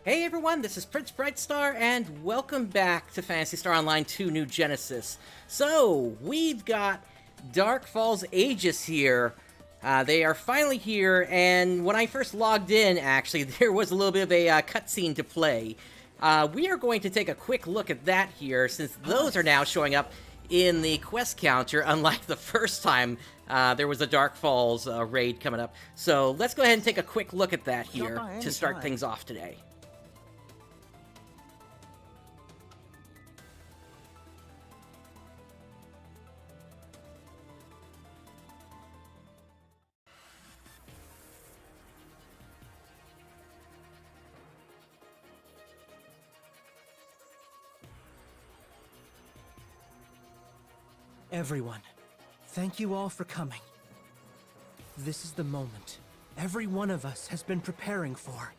Hey everyone, this is PrinceBrightstar, and welcome back to Phantasy Star Online 2 New Genesis. So, we've got Dark Falz Aegis here. They are finally here, and when I first logged in, actually, there was a little bit of a cutscene to play. We are going to take a quick look at that here, since those are now showing up in the quest counter, unlike the first time there was a Dark Falz raid coming up. So, let's go ahead and take a quick look at that here to start things off today. Everyone, thank you all for coming. This is the moment every one of us has been preparing for.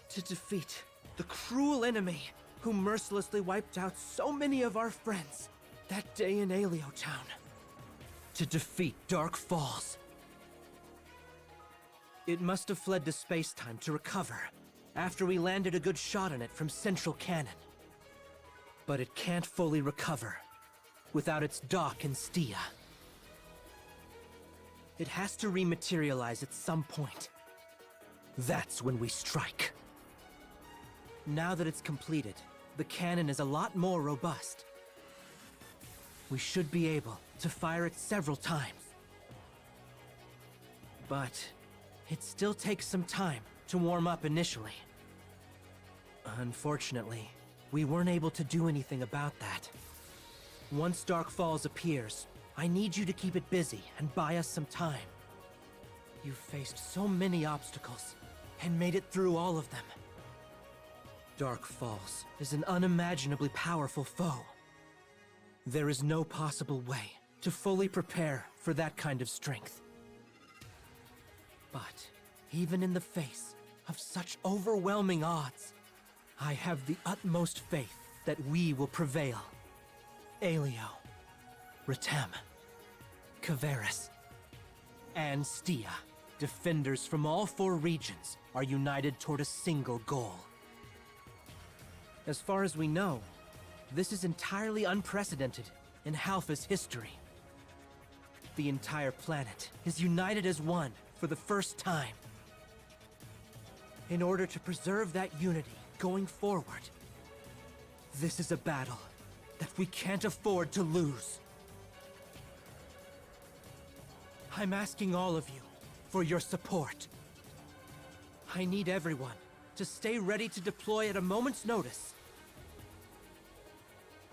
To defeat the cruel enemy who mercilessly wiped out so many of our friends that day in Alio Town. To defeat Dark Falz. It must have fled to space-time to recover after we landed a good shot on it from Central Cannon. But it can't fully recover without its dock in Stia. It has to rematerialize at some point. That's when we strike. Now that it's completed, the cannon is a lot more robust. We should be able to fire it several times. But it still takes some time to warm up initially. Unfortunately, we weren't able to do anything about that. Once Dark Falz appears, I need you to keep it busy and buy us some time. You've faced so many obstacles, and made it through all of them. Dark Falz is an unimaginably powerful foe. There is no possible way to fully prepare for that kind of strength. But even in the face of such overwhelming odds, I have the utmost faith that we will prevail. Alio, Retem, Kavaris, and Stia, defenders from all four regions, are united toward a single goal. As far as we know, this is entirely unprecedented in Halpha's history. The entire planet is united as one for the first time. In order to preserve that unity going forward, this is a battle that we can't afford to lose. I'm asking all of you for your support. I need everyone to stay ready to deploy at a moment's notice.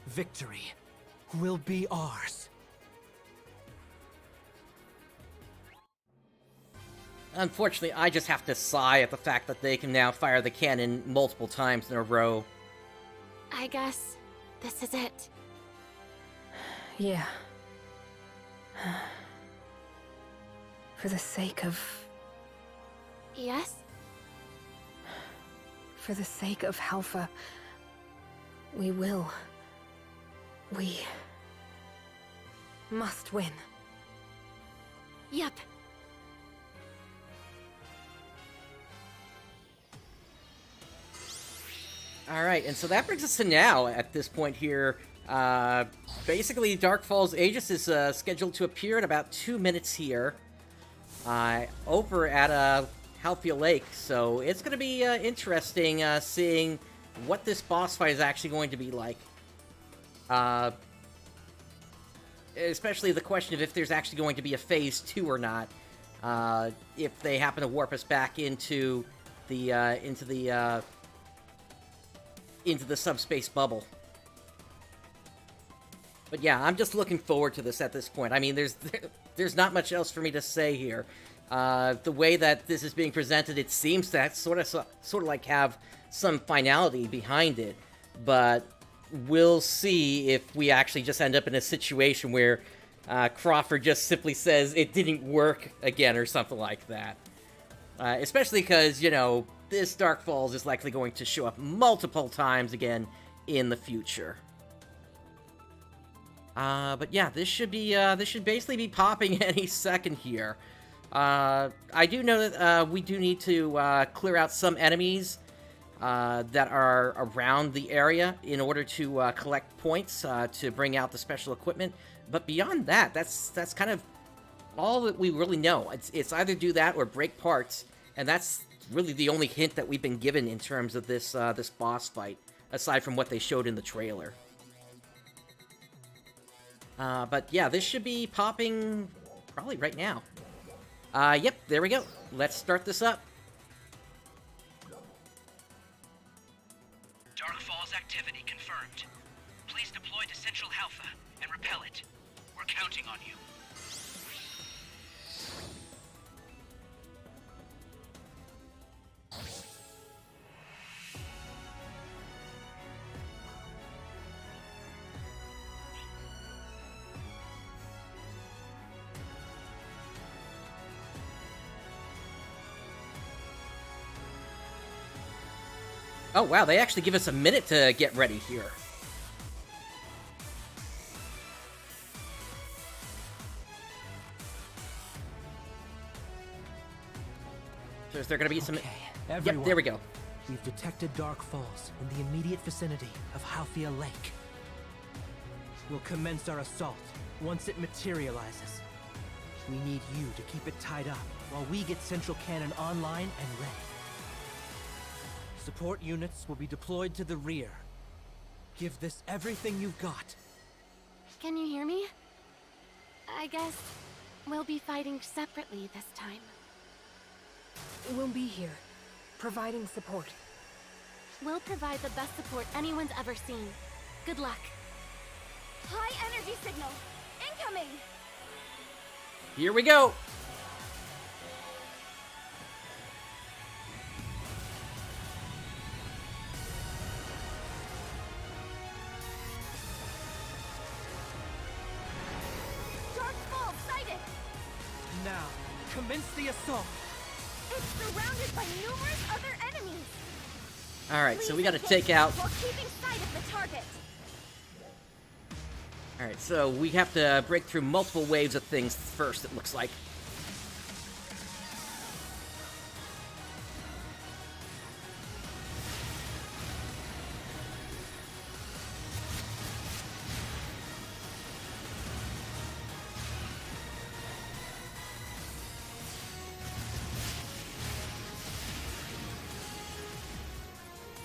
Victory will be ours. Unfortunately, I just have to sigh at the fact that they can now fire the cannon multiple times in a row. I guess this is it. Yeah. For the sake of... Yes? For the sake of Halpha, we will. We... must win. Yep. Alright, and so that brings us to now, at this point here. Basically, Dark Falz Aegis is scheduled to appear in about 2 minutes here. Over at Halpha Lake, so it's going to be interesting seeing what this boss fight is actually going to be like. Especially the question of if there's actually going to be a Phase 2 or not. If they happen to warp us back into the subspace bubble. But yeah, I'm just looking forward to this at this point. I mean, there's not much else for me to say here. The way that this is being presented, it seems to sort of like have some finality behind it. But we'll see if we actually just end up in a situation where Crawford just simply says it didn't work again or something like that. Especially because, you know, this Dark Falz is likely going to show up multiple times again in the future. But yeah, this should basically be popping any second here. I do know that we do need to clear out some enemies that are around the area in order to collect points to bring out the special equipment. But beyond that, that's kind of all that we really know. It's either do that or break parts, and that's really the only hint that we've been given in terms of this this boss fight, aside from what they showed in the trailer. But yeah, this should be popping probably right now. Yep, there we go. Let's start this up. Dark Falls activity confirmed. Please deploy to Central Halpha and repel it. We're counting on you. Oh wow, they actually give us a minute to get ready here. So is there going to be some... Okay, everyone. Yep, there we go. We've detected Dark Falls in the immediate vicinity of Halpha Lake. We'll commence our assault once it materializes. We need you to keep it tied up while we get Central Cannon online and ready. Support units will be deployed to the rear. Give this everything you've got. Can you hear me? I guess we'll be fighting separately this time. We'll be here, providing support. We'll provide the best support anyone's ever seen. Good luck. High energy signal! Incoming! Here we go. Dark Falls sighted! Now, commence the assault. It's surrounded by numerous other enemies! Alright, so we got to Please take out... while keeping sight of the target. Alright, so we have to break through multiple waves of things first, it looks like.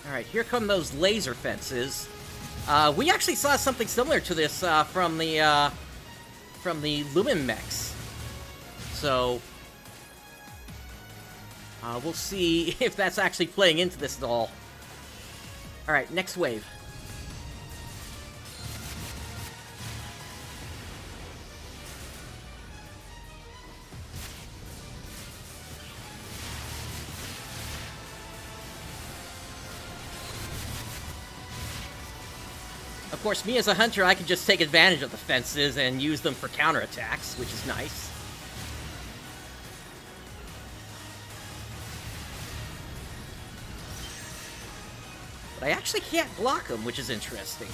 Alright, here come those laser fences. We actually saw something similar to this from the Lumen mechs. So, we'll see if that's actually playing into this at all. Alright, next wave. Of course, me as a hunter, I can just take advantage of the fences and use them for counterattacks, which is nice. But I actually can't block them, which is interesting.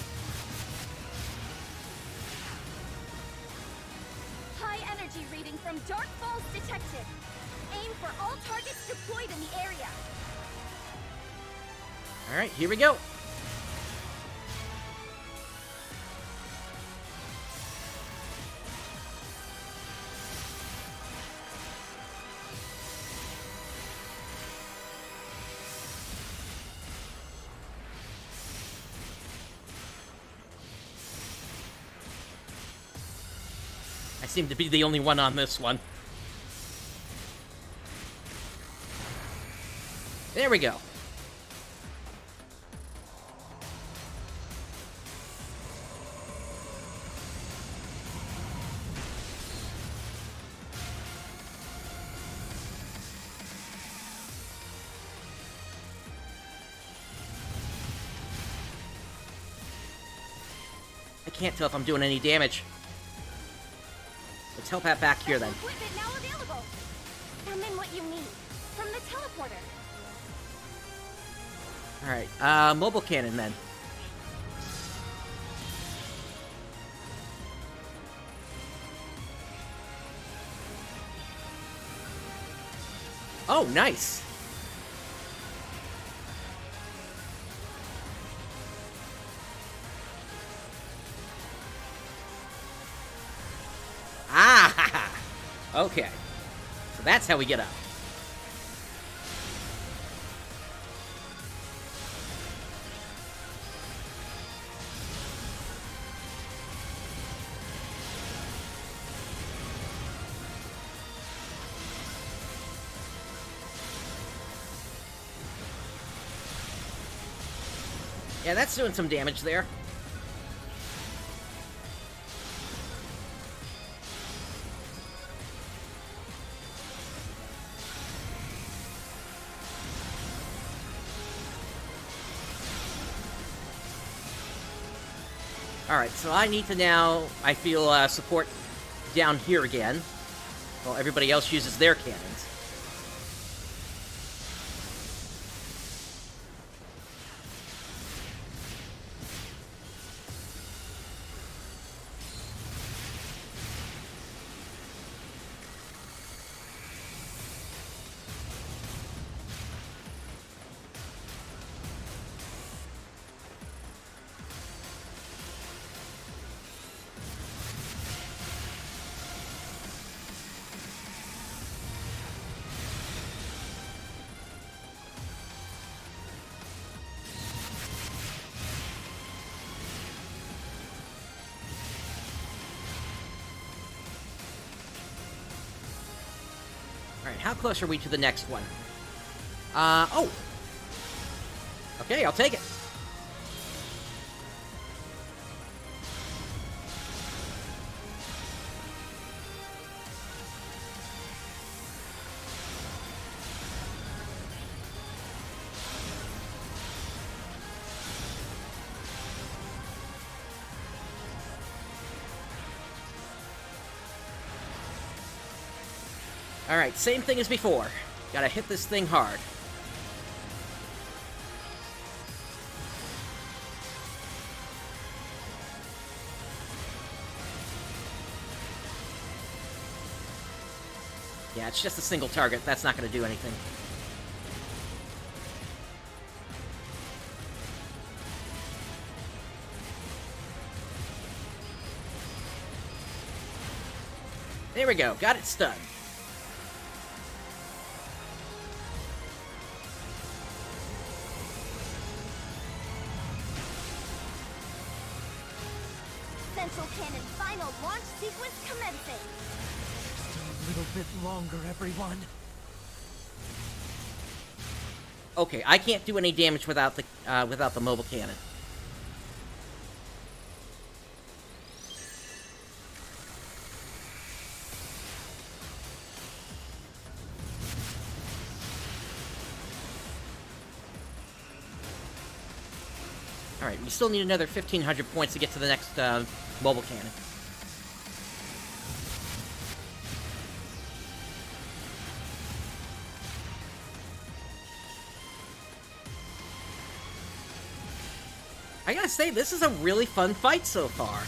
High energy reading from Dark Falls detected. Aim for all targets deployed in the area. Alright, here we go. I seem to be the only one on this one. There we go. I can't tell if I'm doing any damage. Let's help out back here then. Equipment now available. And then what you need from the teleporter. Alright, mobile cannon then. Oh, nice. Ah! Okay. So that's how we get up. Yeah, that's doing some damage there. Alright, so I need to now, I feel, support down here again, while everybody else uses their cannons. Alright, how close are we to the next one? Oh! Okay, I'll take it. Alright, same thing as before. Gotta hit this thing hard. Yeah, it's just a single target. That's not gonna do anything. There we go. Got it stunned. Central cannon final launch sequence commencing. Just a little bit longer, everyone. Okay, I can't do any damage without the mobile cannon. Alright, we still need another 1,500 points to get to the next mobile cannon. I gotta say, this is a really fun fight so far.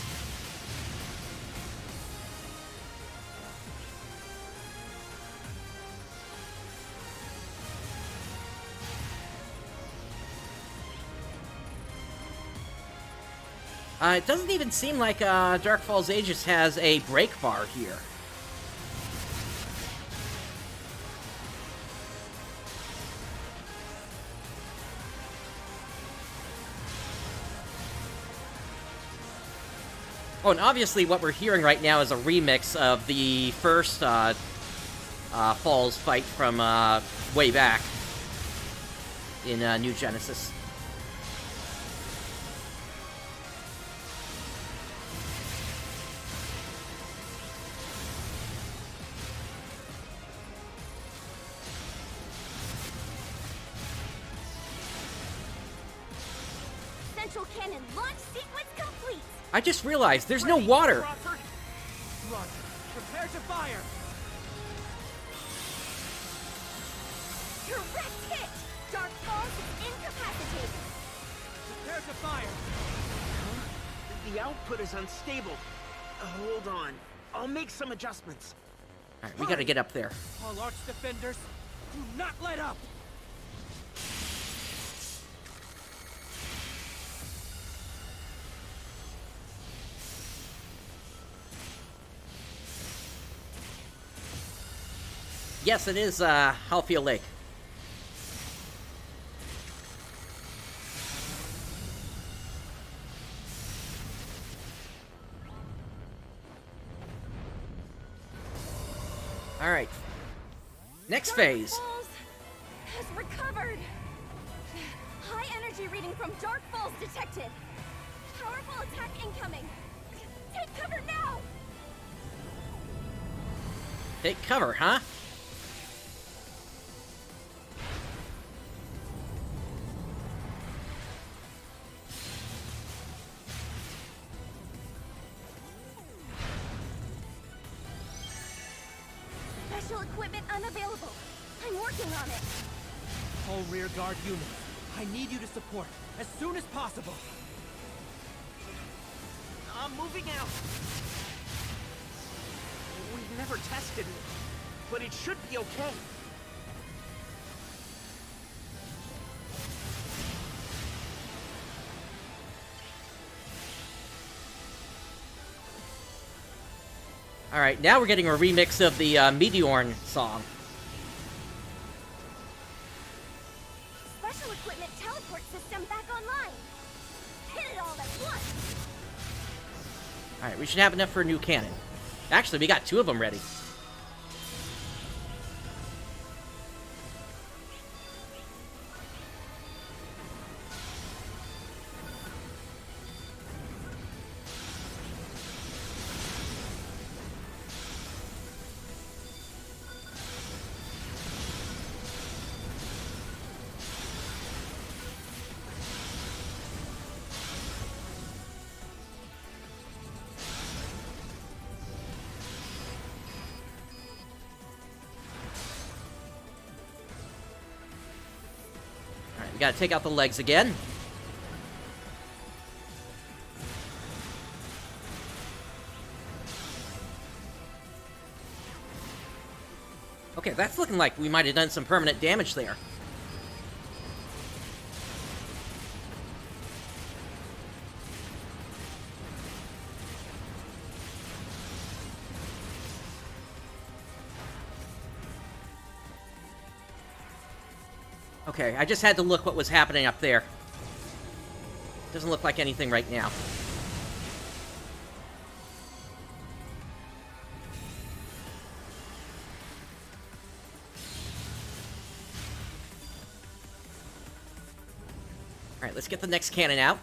It doesn't even seem like Dark Falz Aegis has a break bar here. Oh, and obviously what we're hearing right now is a remix of the first Falz fight from way back in New Genesis. Central cannon launch sequence complete. I just realized there's no water. Crawford? Roger. Prepare to fire. Direct hit. Dark Falz is incapacitated. Prepare to fire. The output is unstable. Hold on. I'll make some adjustments. Alright, we gotta get up there. All arch defenders, Do not let up! Yes, it is, Halpha Lake. Alright. Next phase. Falz has recovered. High energy reading from Dark Falls detected. Powerful attack incoming. Take cover now. Take cover, huh? Special equipment unavailable. I'm working on it. All rear guard units, I need you to support as soon as possible. I'm moving out. We've never tested it, but it should be okay. Alright, now we're getting a remix of the Meteorn song. Special equipment teleport system back online. Hit it all at once. Alright, we should have enough for a new cannon. Actually, we got 2 of them ready. We gotta take out the legs again. Okay, that's looking like we might have done some permanent damage there. Okay, I just had to look what was happening up there. Doesn't look like anything right now. Alright, let's get the next cannon out.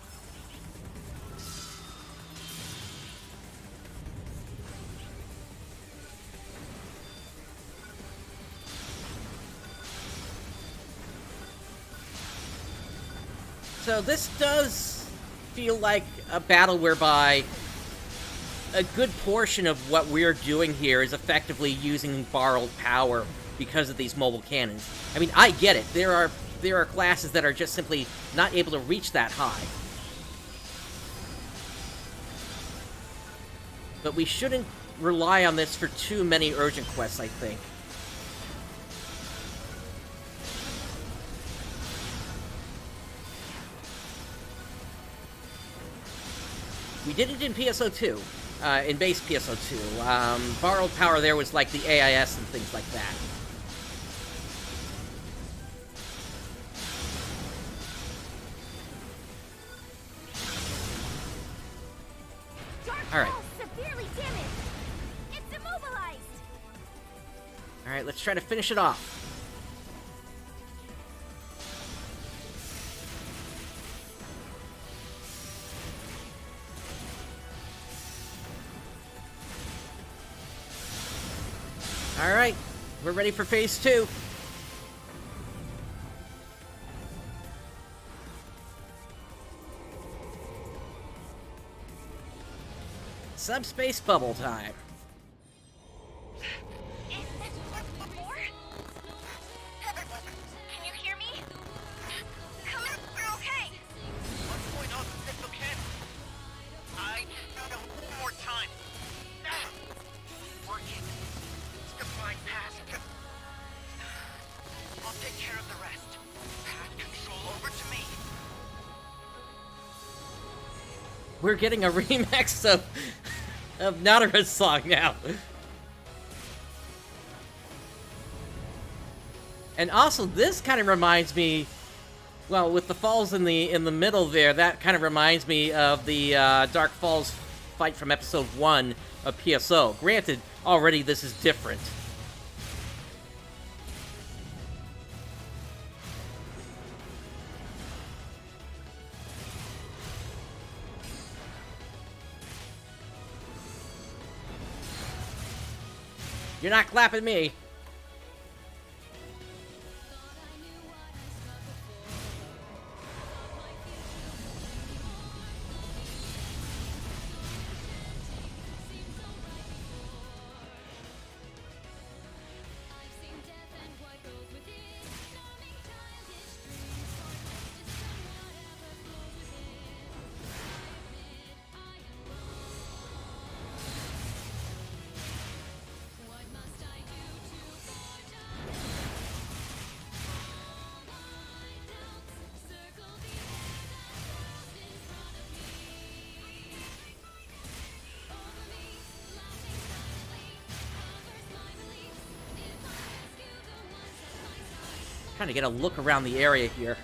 So this does feel like a battle whereby a good portion of what we're doing here is effectively using borrowed power because of these mobile cannons. I mean, I get it. There are classes that are just simply not able to reach that high. But we shouldn't rely on this for too many urgent quests, I think. We did it in PSO2, in base PSO2. Borrowed power there was like the AIS and things like that. Alright. Severely damaged. It's immobilized. Alright, let's try to finish it off. Alright, we're ready for phase 2. Subspace bubble time. Is this more? Can you hear me? Come in, we're okay. What's going on with Pistol Cannon? I need one more time. Working. Define pass. we're getting a remix of Naruto's song now. And also, this kind of reminds me, well, with the falls in the middle there, that kind of reminds me of the Dark Falls fight from episode 1 of PSO. Granted, already this is different. You're not clapping me. Trying to get a look around the area here.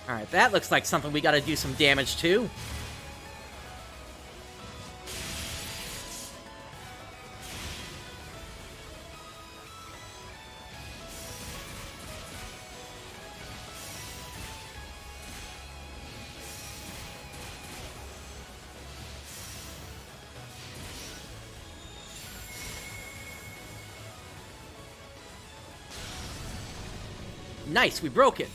Alright, that looks like something we gotta do some damage to. Nice, we broke it.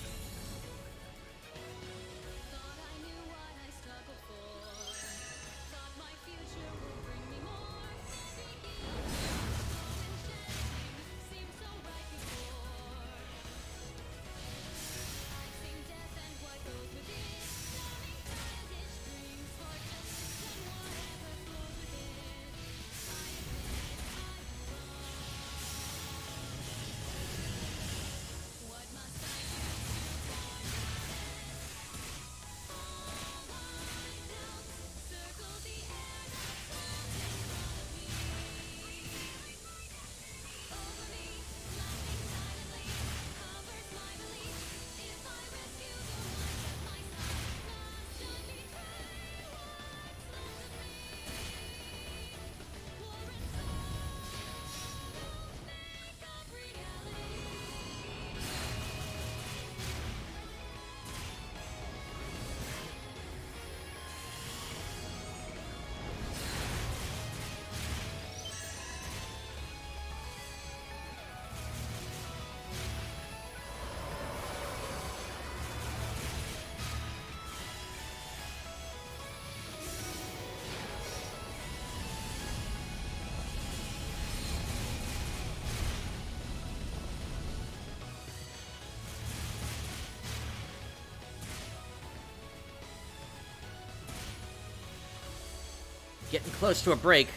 Getting close to a break.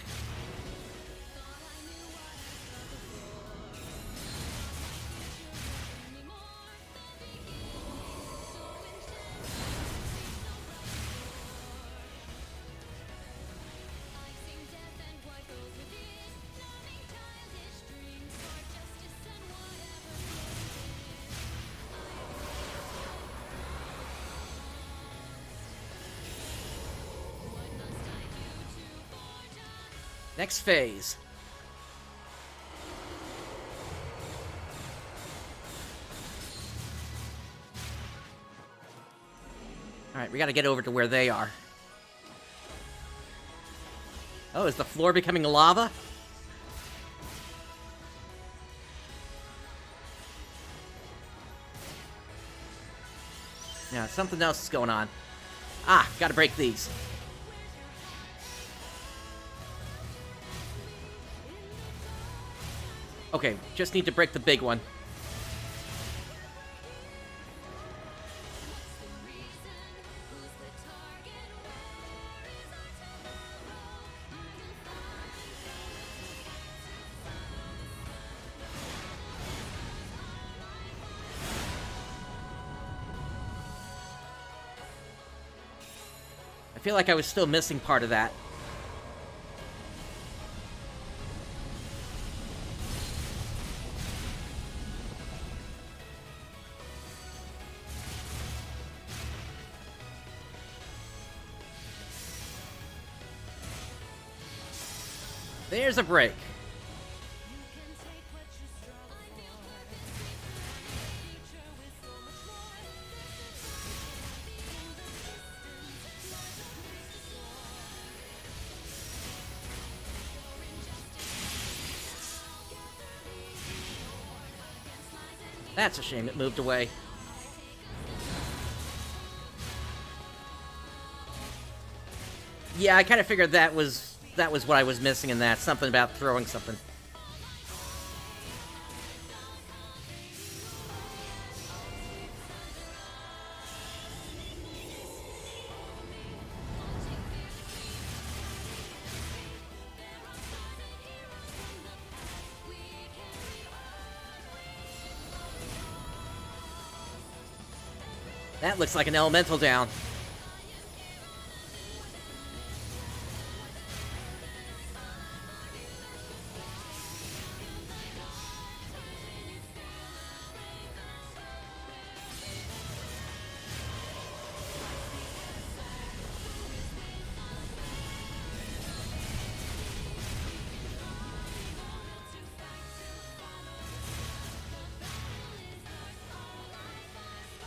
Next phase. Alright, we gotta get over to where they are. Oh, is the floor becoming lava? Yeah, something else is going on. Ah, gotta break these. Okay, just need to break the big one. feel like I was still missing part of that. There's a break. That's a shame it moved away. Yeah, I kind of figured that was what I was missing in that. Something about throwing something. That looks like an elemental down.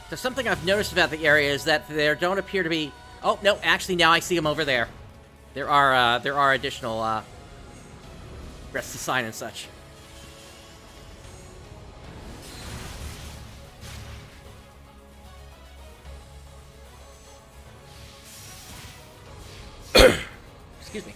So something I've noticed about the area is that there don't appear to be... Oh, no, actually now I see them over there. There are additional rest of sign and such. Excuse me.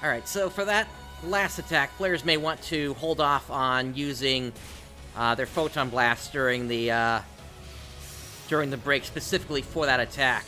Alright, so for that last attack, players may want to hold off on using their Photon Blast during the break, specifically for that attack.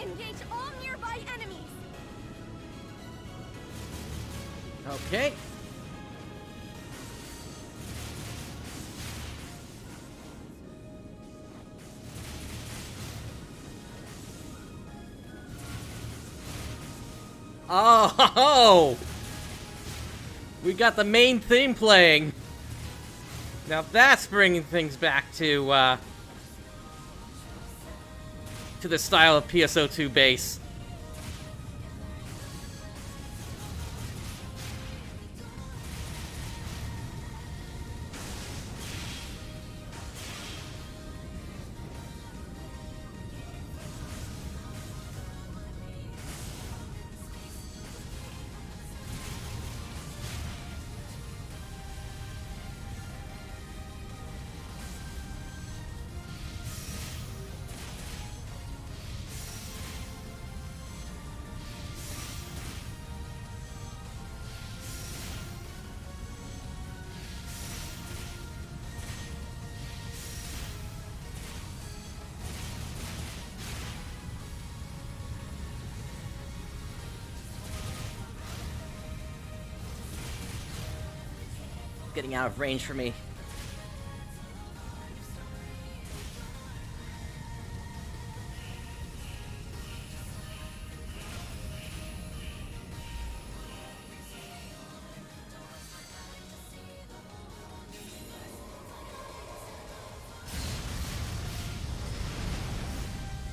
Engage all nearby enemies. Okay. Oh, we got the main theme playing. Now that's bringing things back to the style of PSO2 bass. Getting out of range for me.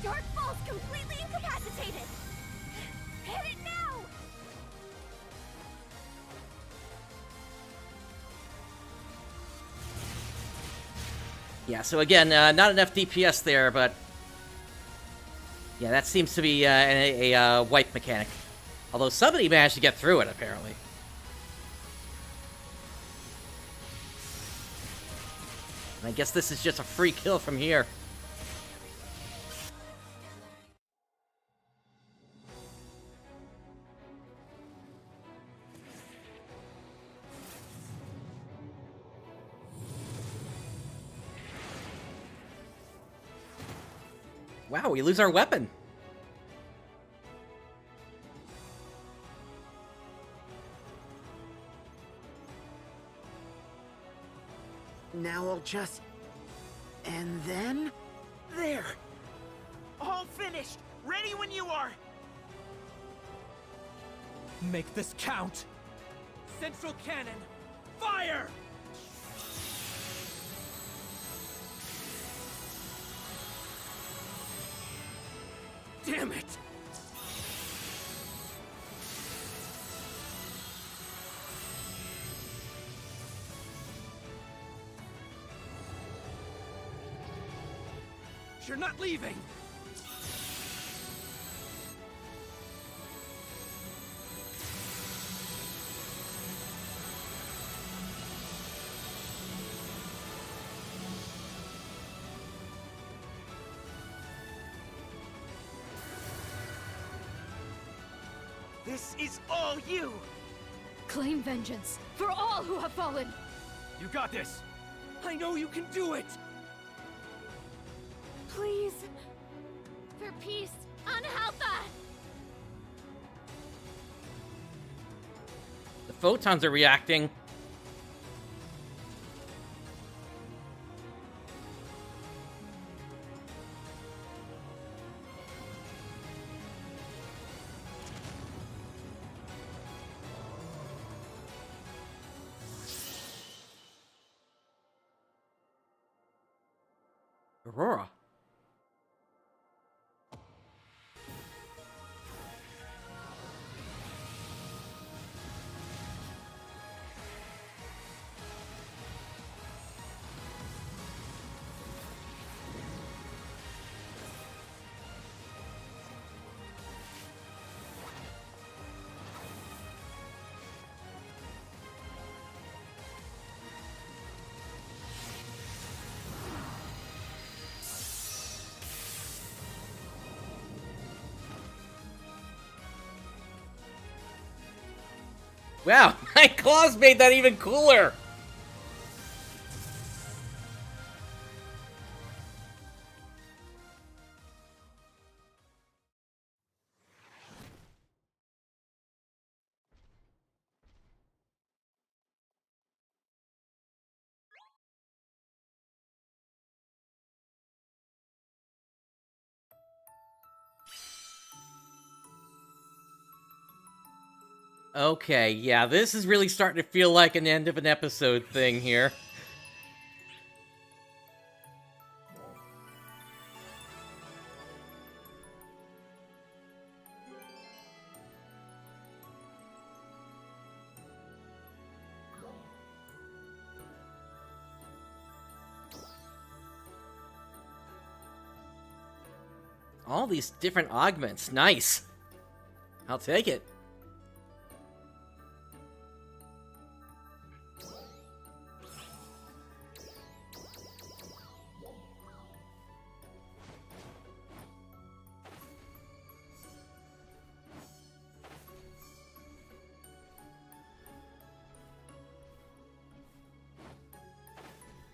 Dark Falz completely incapacitated. Hit it now. Yeah, so again, not enough DPS there, but yeah, that seems to be a wipe mechanic. Although somebody managed to get through it, apparently. And I guess this is just a free kill from here. Wow, we lose our weapon. Now I'll just... And then... There! All finished! Ready when you are! Make this count! Central cannon, fire! Damn it! You're not leaving! This is all you! Claim vengeance for all who have fallen. You got this! I know you can do it! Please. For peace on Halpha. The photons are reacting. Aurora. Wow, my claws made that even cooler! Okay, yeah, this is really starting to feel like an end of an episode thing here. All these different augments, nice. I'll take it.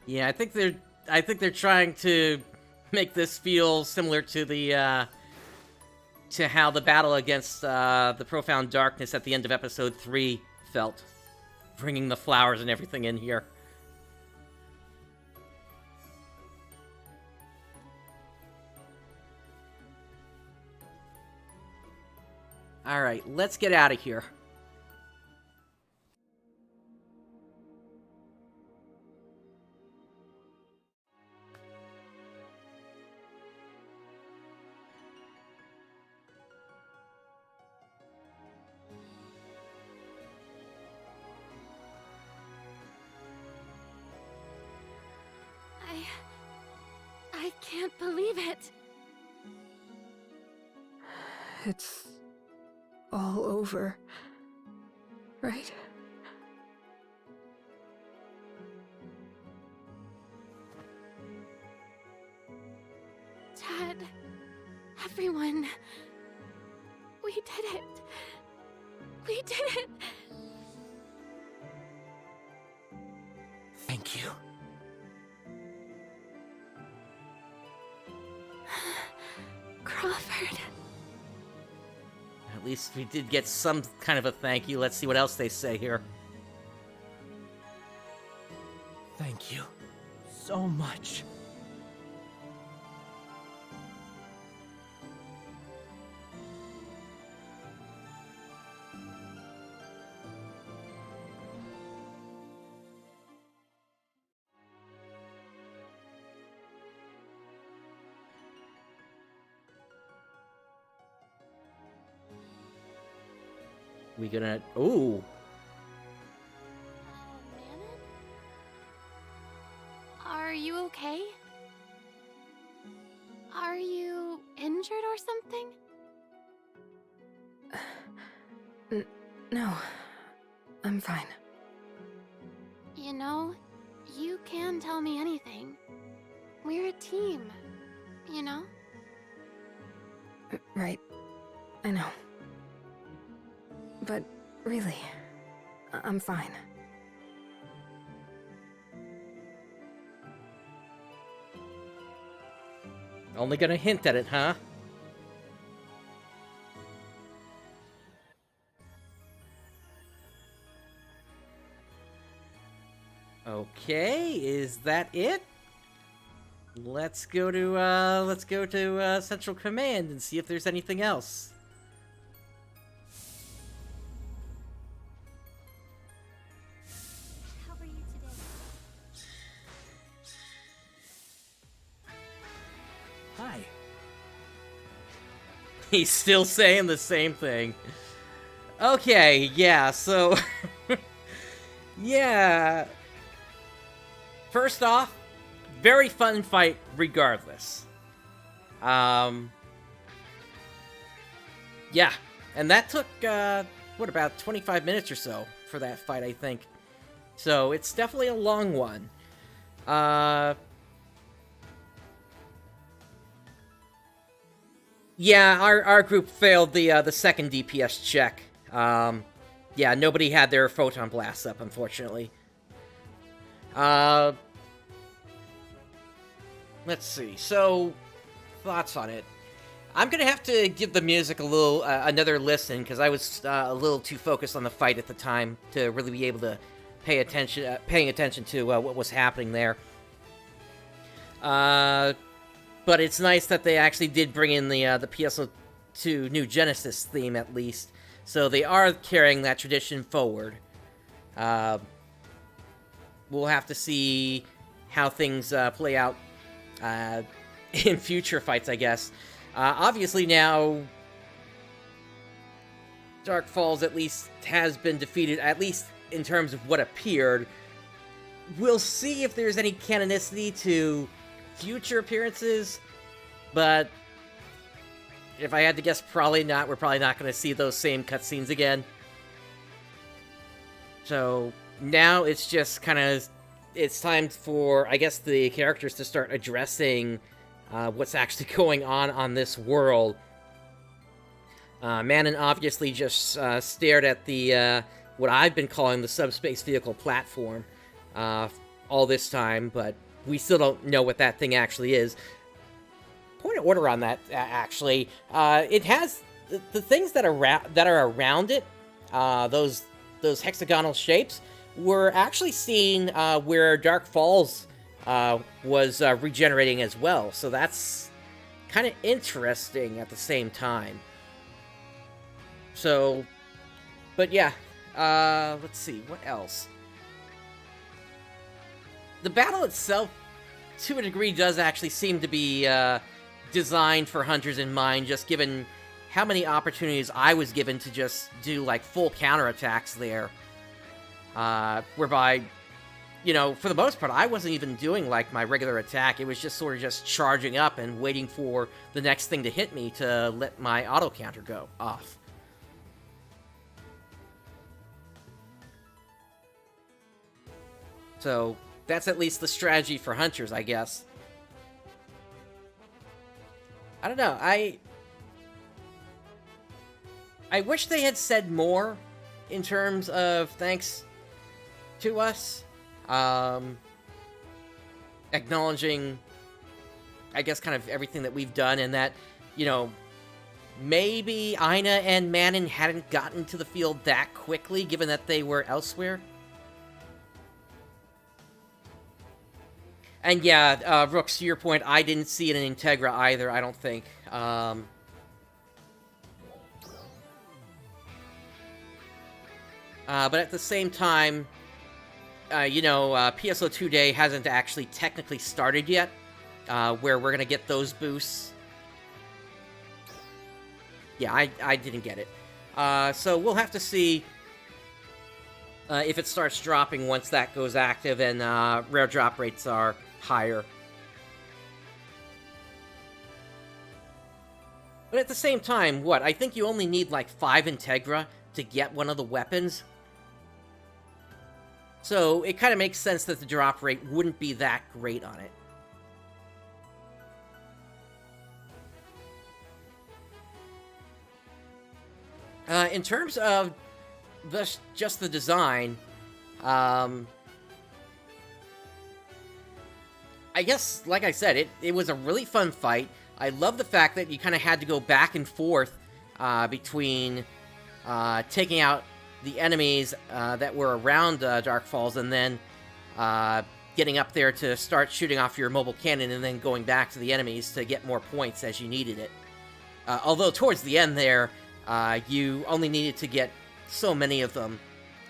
Yeah, I think they're trying to make this feel similar to the to how the battle against the Profound Darkness at the end of episode 3 felt, bringing the flowers and everything in here. All right, let's get out of here. I can't believe it. It's all over, right? Dad, everyone, we did it. We did it. Thank you. Crawford. At least we did get some kind of a thank you. Let's see what else they say here. Thank you so much. We gonna... Ooh. Manon? Are you okay? Are you injured or something? No, I'm fine. You know, you can tell me anything. We're a team, you know? Right. I know. But really, I'm fine. Only gonna hint at it, huh? Okay, is that it? Let's go to Central Command and see if there's anything else. How are you today? Hi. He's still saying the same thing. Okay, yeah, so... yeah. First off, very fun fight regardless. Yeah, and that took, what, about 25 minutes or so for that fight, I think. So, it's definitely a long one. Yeah, our group failed the second DPS check. Yeah, nobody had their photon blasts up, unfortunately. Let's see. So, thoughts on it. I'm gonna have to give the music a little another listen because I was a little too focused on the fight at the time to really be able to paying attention to what was happening there. But it's nice that they actually did bring in the PSO2 New Genesis theme at least. So they are carrying that tradition forward. We'll have to see how things play out in future fights, I guess. Obviously now, Dark Falz at least has been defeated, at least in terms of what appeared. We'll see if there's any canonicity to future appearances, but if I had to guess, probably not. We're probably not going to see those same cutscenes again. So now it's just kind of, it's time for, I guess, the characters to start addressing what's actually going on this world. Manon obviously just stared at the, what I've been calling the subspace vehicle platform all this time, but we still don't know what that thing actually is. Point of order on that, actually. It has the things that are around it, those hexagonal shapes, were actually seen where Dark Falz was regenerating as well. So that's kind of interesting at the same time. So, but yeah, let's see, what else? The battle itself, to a degree, does actually seem to be designed for hunters in mind, just given how many opportunities I was given to just do, like, full counterattacks there. Whereby, you know, for the most part, I wasn't even doing, like, my regular attack. It was just sort of just charging up and waiting for the next thing to hit me to let my auto-counter go off. So, that's at least the strategy for hunters, I guess. I don't know, I wish they had said more in terms of thanks to us. Acknowledging, I guess, kind of everything that we've done, and that, you know, maybe Aina and Manon hadn't gotten to the field that quickly, given that they were elsewhere. And yeah, Rooks, to your point, I didn't see it in Integra either, I don't think. But at the same time, you know, PSO2 Day hasn't actually technically started yet, where we're going to get those boosts. Yeah, I didn't get it. So we'll have to see if it starts dropping once that goes active and rare drop rates are higher. But at the same time, what? I think you only need like 5 Integra to get one of the weapons. So it kind of makes sense that the drop rate wouldn't be that great on it. In terms of just the design, I guess, like I said, it was a really fun fight. I love the fact that you kind of had to go back and forth between taking out the enemies that were around Dark Falz, and then getting up there to start shooting off your mobile cannon, and then going back to the enemies to get more points as you needed it. Although towards the end there, you only needed to get so many of them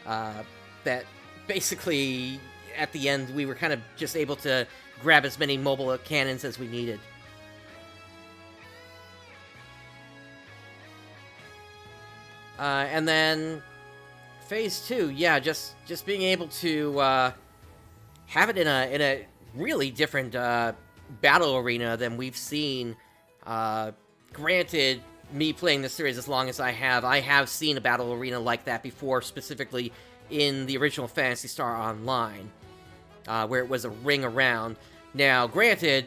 that basically at the end we were kind of just able to grab as many mobile cannons as we needed. And then Phase 2, yeah, just being able to have it in a really different battle arena than we've seen. Granted, me playing this series as long as I have seen a battle arena like that before, specifically in the original Phantasy Star Online, where it was a ring around. Now, granted,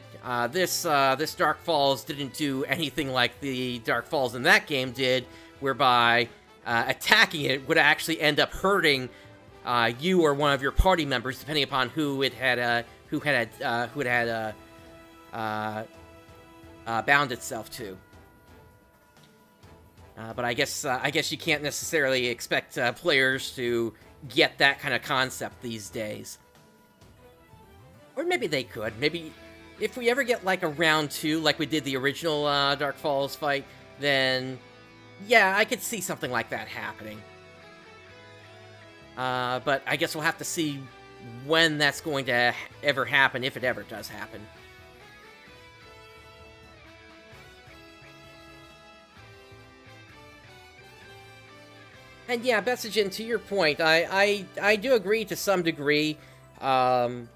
this Dark Falz didn't do anything like the Dark Falz in that game did, whereby attacking it would actually end up hurting you or one of your party members, depending upon who it had bound itself to. But I guess you can't necessarily expect players to get that kind of concept these days. Or maybe they could. Maybe if we ever get like a round 2, like we did the original Dark Falz fight, then yeah, I could see something like that happening. But I guess we'll have to see when that's going to ever happen, if it ever does happen. And yeah, Betsujin, to your point, I do agree to some degree. In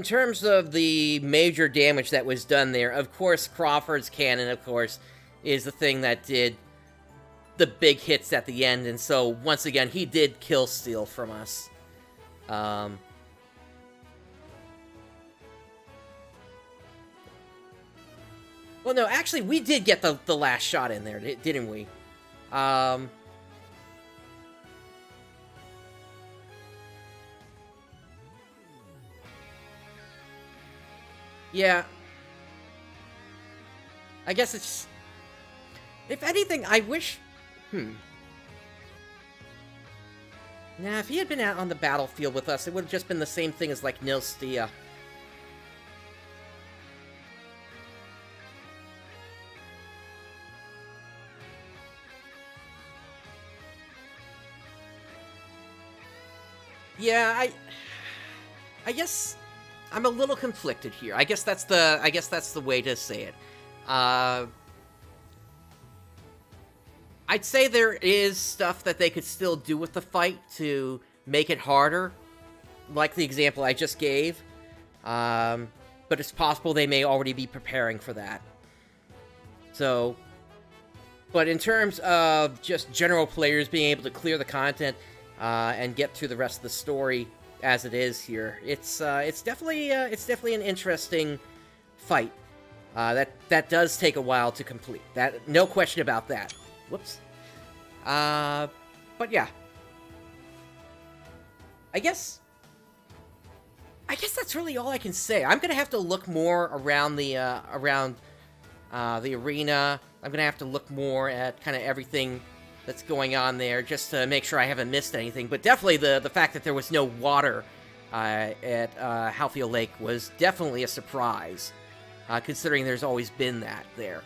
terms of the major damage that was done there, of course, Crawford's cannon, of course, is the thing that did the big hits at the end, and so, once again, he did kill steal from us. Well, no, actually, we did get the last shot in there, didn't we? Yeah. I guess it's... If anything, I wish... Nah, if he had been out on the battlefield with us, it would have just been the same thing as, like, Nilstia. Yeah, I guess I'm a little conflicted here. I guess that's the way to say it. I'd say there is stuff that they could still do with the fight to make it harder, like the example I just gave. But it's possible they may already be preparing for that. So, but in terms of just general players being able to clear the content and get through the rest of the story as it is here, it's definitely an interesting fight. That does take a while to complete. That, no question about that. Whoops. But yeah. I guess that's really all I can say. I'm gonna have to look more around the arena. I'm gonna have to look more at kind of everything that's going on there, just to make sure I haven't missed anything. But definitely the fact that there was no water at Halpha Lake was definitely a surprise, considering there's always been that there.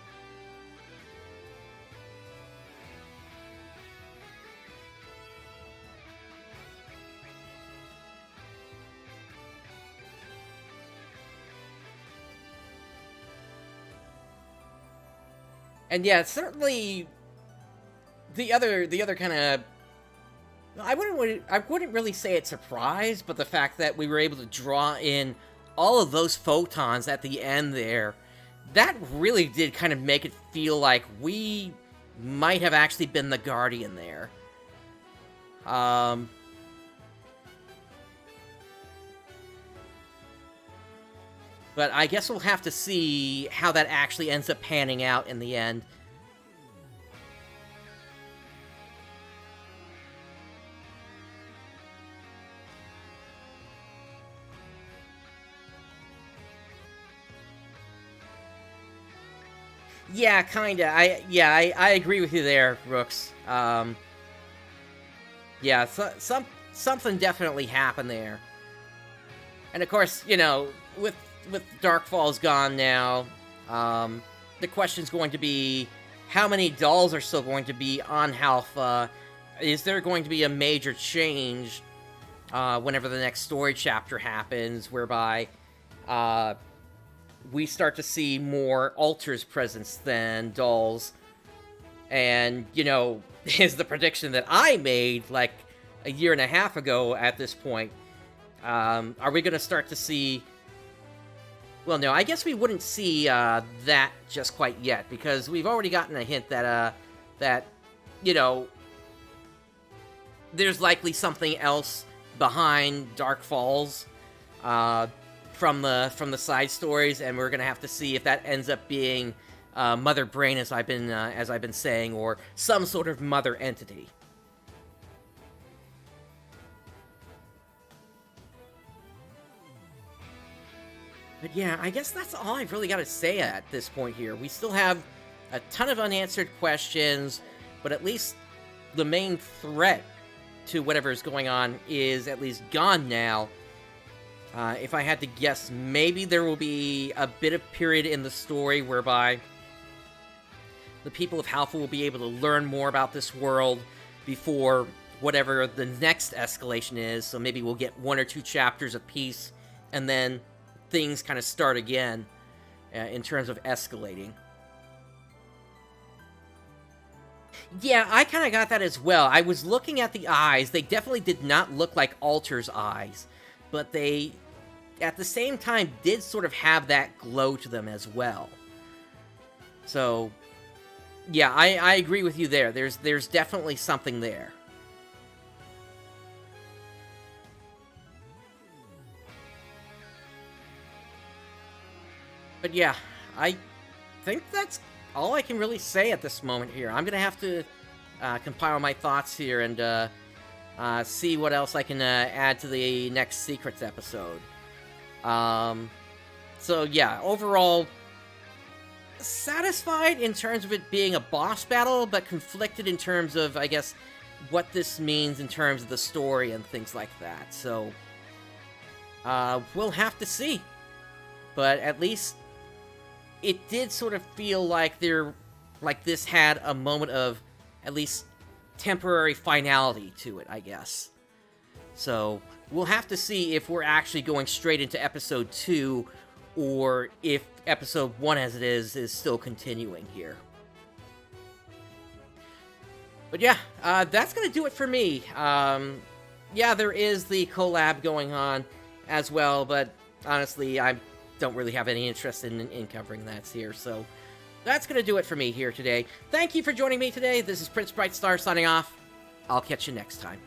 And yeah, certainly the other kind of, I wouldn't really say it's surprise, but the fact that we were able to draw in all of those photons at the end there, that really did kind of make it feel like we might have actually been the Guardian there. But I guess we'll have to see how that actually ends up panning out in the end. Yeah, kinda. I agree with you there, Brooks. Yeah, something definitely happened there. And of course, you know, with Dark Falls gone now, the question's going to be, how many dolls are still going to be on Halpha? Is there going to be a major change whenever the next story chapter happens, whereby we start to see more alters presence than dolls? And, you know, is the prediction that I made, like, a year and a half ago at this point, are we going to start to see... Well, no, I guess we wouldn't see that just quite yet, because we've already gotten a hint that, you know, there's likely something else behind Dark Falls from the side stories, and we're gonna have to see if that ends up being Mother Brain, as I've been saying, or some sort of mother entity. But yeah, I guess that's all I've really got to say at this point here. We still have a ton of unanswered questions, but at least the main threat to whatever is going on is at least gone now. If I had to guess, maybe there will be a bit of period in the story whereby the people of Halpha will be able to learn more about this world before whatever the next escalation is. So maybe we'll get 1 or 2 chapters of peace, and then things kind of start again in terms of escalating. Yeah, I kind of got that as well. I was looking at the eyes. They definitely did not look like Alter's eyes, but they, at the same time, did sort of have that glow to them as well. So, yeah, I agree with you there. There's definitely something there. But yeah, I think that's all I can really say at this moment here. I'm going to have to compile my thoughts here and see what else I can add to the next Secrets episode. So yeah, overall, satisfied in terms of it being a boss battle, but conflicted in terms of, I guess, what this means in terms of the story and things like that. So, we'll have to see. But at least it did sort of feel like this had a moment of at least temporary finality to it, I guess. So we'll have to see if we're actually going straight into episode 2, or if episode 1 as it is still continuing here. But yeah, that's gonna do it for me. Yeah, there is the collab going on as well, but honestly, I don't really have any interest in covering that here, so that's going to do it for me here today. Thank you for joining me today. This is PrinceBrightstar signing off. I'll catch you next time.